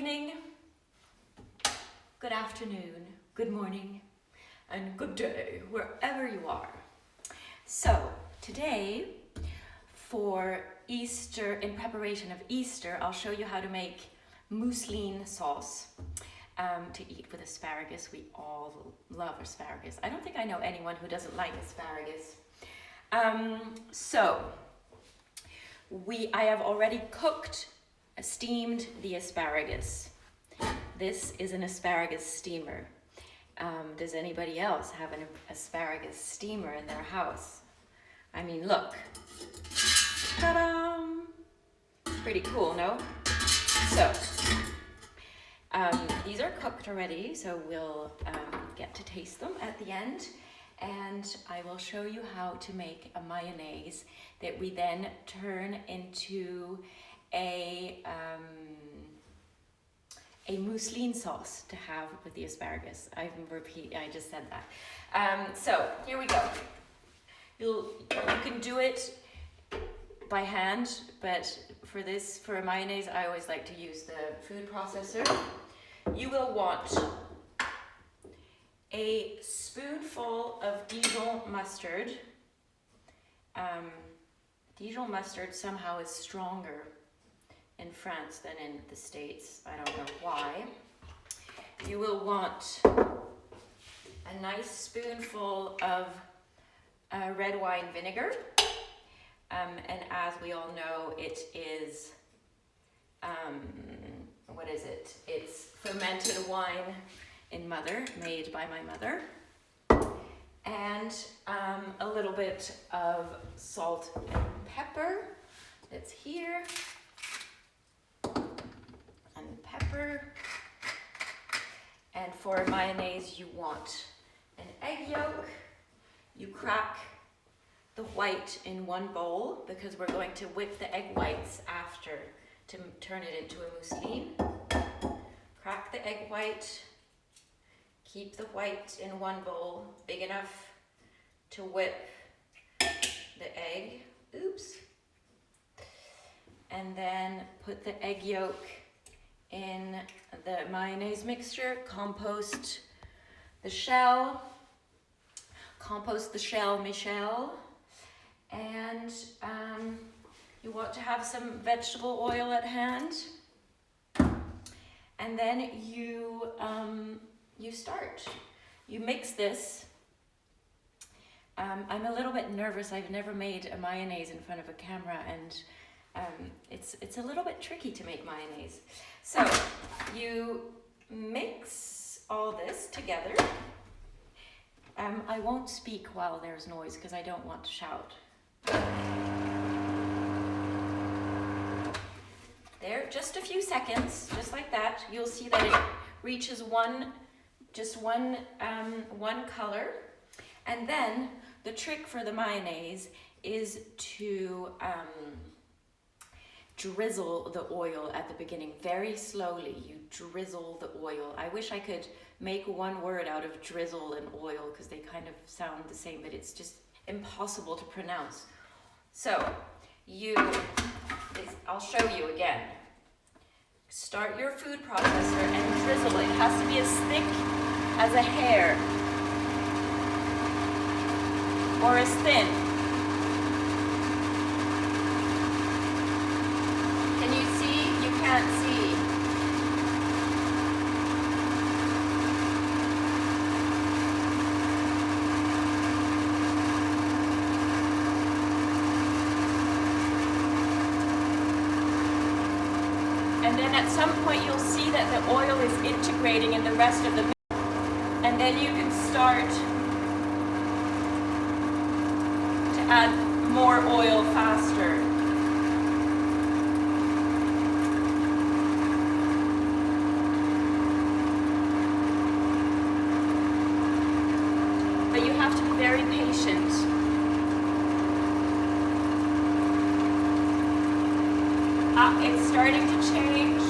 evening, good afternoon, good morning, and good day, wherever you are. So today, for Easter, in preparation of Easter, I'll show you how to make mousseline sauce to eat with asparagus. We all love asparagus. I don't think I know anyone who doesn't like asparagus. I have already steamed the asparagus. This is an asparagus steamer. Does anybody else have an asparagus steamer in their house? I mean, look. Ta-da! Pretty cool, no? So, these are cooked already, so we'll get to taste them at the end. And I will show you how to make a mayonnaise that we then turn into a mousseline sauce to have with the asparagus. I just said that. So here we go. You can do it by hand, but for a mayonnaise, I always like to use the food processor. You will want a spoonful of Dijon mustard. Dijon mustard somehow is stronger in France than in the States. I don't know why. You will want a nice spoonful of red wine vinegar. And as we all know, it is, what is it? It's fermented wine made by my mother. And a little bit of salt and pepper that's here. And pepper. And for mayonnaise, you want an egg yolk. You crack the white in one bowl because we're going to whip the egg whites after to turn it into a mousseline. Crack the egg white. Keep the white in one bowl, big enough to whip the egg. Oops. And then put the egg yolk in the mayonnaise mixture. Compost the shell, Michelle. And you want to have some vegetable oil at hand. And then you start. You mix this. I'm a little bit nervous. I've never made a mayonnaise in front of a camera, and it's a little bit tricky to make mayonnaise. So you mix all this together. I won't speak while there's noise because I don't want to shout. There, just a few seconds, just like that. You'll see that it reaches one color. And then the trick for the mayonnaise is to drizzle the oil at the beginning very slowly. You drizzle the oil. I wish I could make one word out of drizzle and oil because they kind of sound the same, but it's just impossible to pronounce. So I'll show you again. Start your food processor and drizzle it. It has to be as thick as a hair or as thin. Can you see? You can't see. And then at some point you'll see that the oil is integrating in the rest of the mix. And then you can start to add more oil faster. But you have to be very patient. It's starting to change.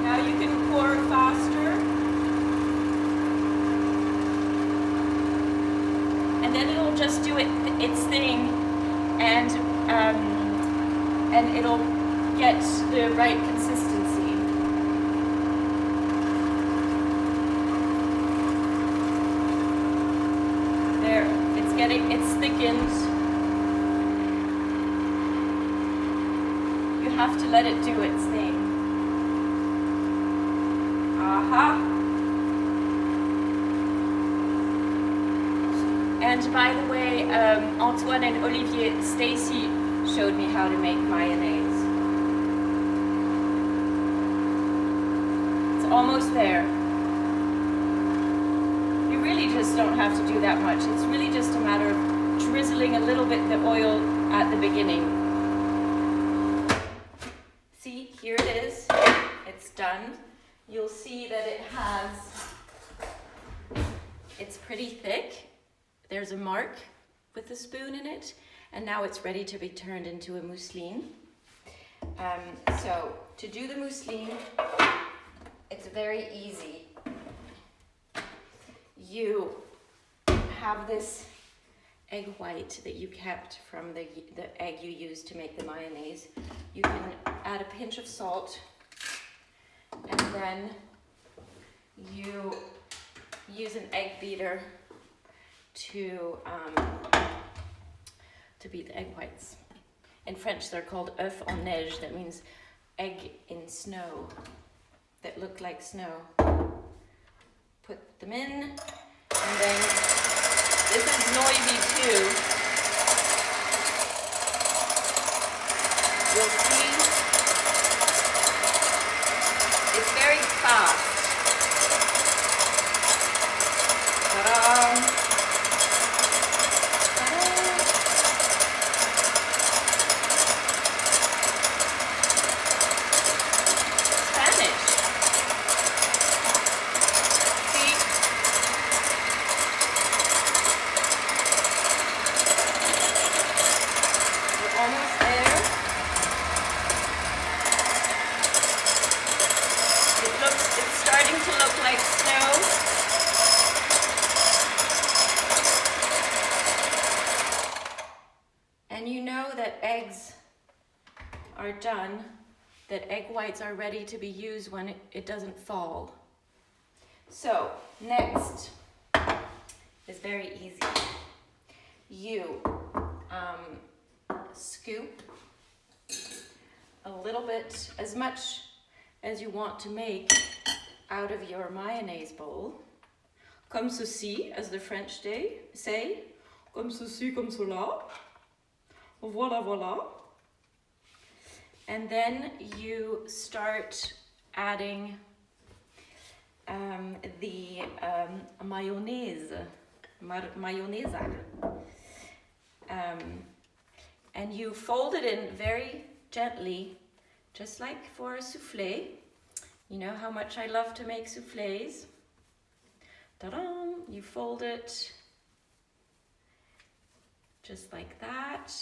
Now you can pour faster. And then it'll just do its thing, and it'll get the right consistency. have to let it do its thing. Aha. And by the way, Antoine and Olivier, Stacy showed me how to make mayonnaise. It's almost there. You really just don't have to do that much. It's really just a matter of drizzling a little bit the oil at the beginning. See, here it is. It's done. You'll see that it's pretty thick. There's a mark with the spoon in it, and now it's ready to be turned into a mousseline. So to do the mousseline, it's very easy. You have this egg white that you kept from the egg you used to make the mayonnaise. You can add a pinch of salt, and then you use an egg beater to beat the egg whites. In French, they're called œufs en neige. That means egg in snow, that look like snow. Put them in, and then this is noisy too. You'll see it's very fast. Ta-da! Are done, that egg whites are ready to be used when it doesn't fall. So next is very easy. You scoop a little bit, as much as you want to make out of your mayonnaise bowl. Comme ceci, as the French say. Comme ceci, comme cela. Voilà, voilà. And then you start adding the mayonnaise. And you fold it in very gently, just like for a soufflé. You know how much I love to make soufflés. Ta-da! You fold it just like that,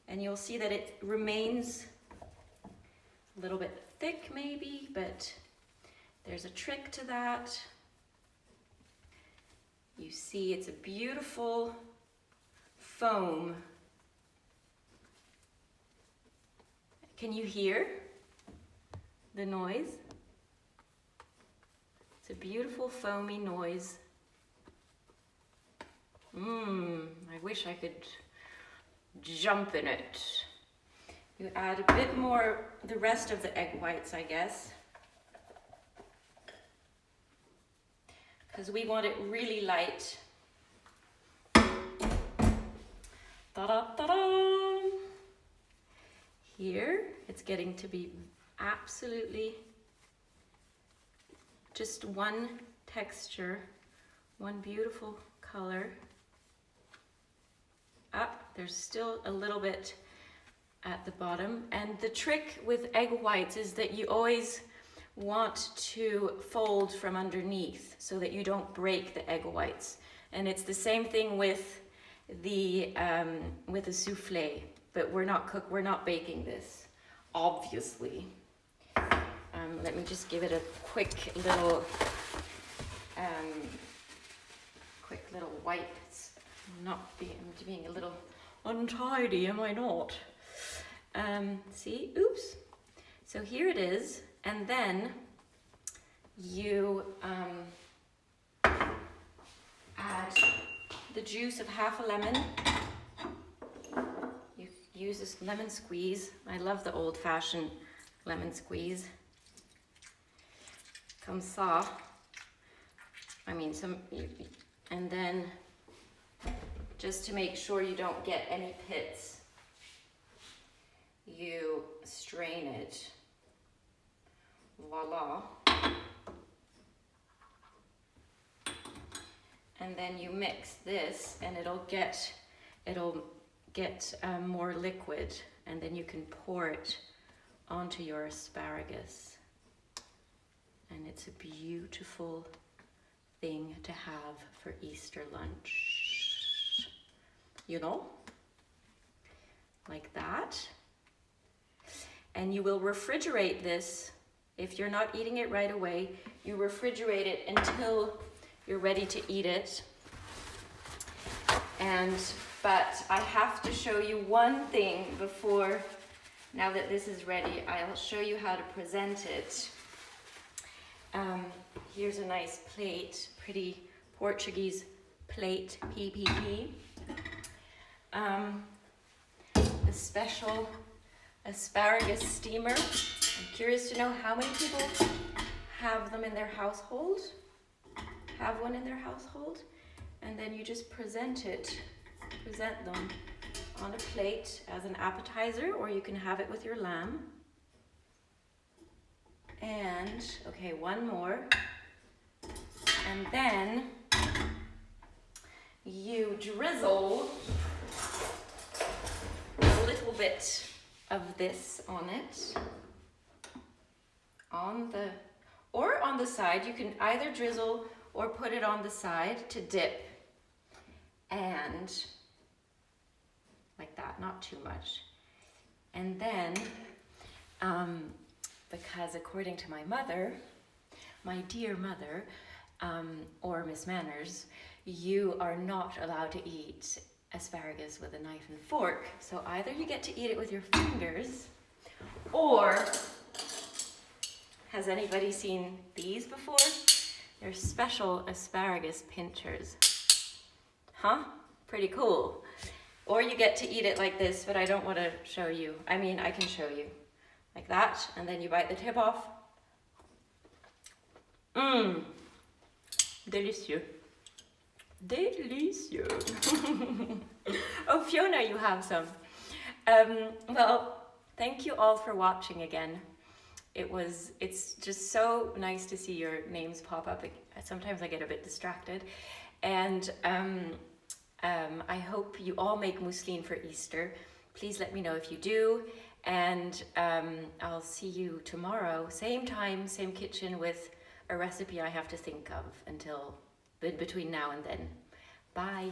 and you'll see that it remains a little bit thick maybe, but there's a trick to that. You see it's a beautiful foam. Can you hear the noise? It's a beautiful foamy noise. I wish I could jump in it. You add a bit more, the rest of the egg whites, I guess. Because we want it really light. Ta-da-ta-da! Here, it's getting to be absolutely just one texture, one beautiful color. There's still a little bit at the bottom. And the trick with egg whites is that you always want to fold from underneath so that you don't break the egg whites. And it's the same thing with the soufflé, but we're not baking this, obviously. Let me just give it a quick little wipe. I'm being a little untidy, am I not? See, oops. So here it is, and then you add the juice of half a lemon. You use this lemon squeeze. I love the old-fashioned lemon squeeze. Comme ça. I mean, and then just to make sure you don't get any pits, you strain it. Voila. And then you mix this and it'll get more liquid, and then you can pour it onto your asparagus. And it's a beautiful thing to have for Easter lunch. You know? Like that. And you will refrigerate this. If you're not eating it right away, you refrigerate it until you're ready to eat it. But I have to show you one thing before, now that this is ready, I'll show you how to present it. Here's a nice plate, pretty Portuguese plate, PPP. The special asparagus steamer. I'm curious to know how many people have them in their household. Have one in their household, and then you just present them on a plate as an appetizer, or you can have it with your lamb. And, okay, one more. And then you drizzle a little bit of this on it. Or on the side. You can either drizzle or put it on the side to dip. And like that, not too much. And then, because according to my mother, my dear mother, or Miss Manners, you are not allowed to eat asparagus with a knife and fork. So either you get to eat it with your fingers, or, has anybody seen these before? They're special asparagus pinchers. Huh? Pretty cool. Or you get to eat it like this, but I don't want to show you. I mean, I can show you. Like that, and then you bite the tip off. Mmm. Delicious. Delicious. Oh, Fiona, you have some. Well, thank you all for watching again. It's just so nice to see your names pop up. Sometimes I get a bit distracted. And I hope you all make mousseline for Easter. Please let me know if you do. And I'll see you tomorrow, same time, same kitchen, with a recipe I have to think of until between now and then. Bye.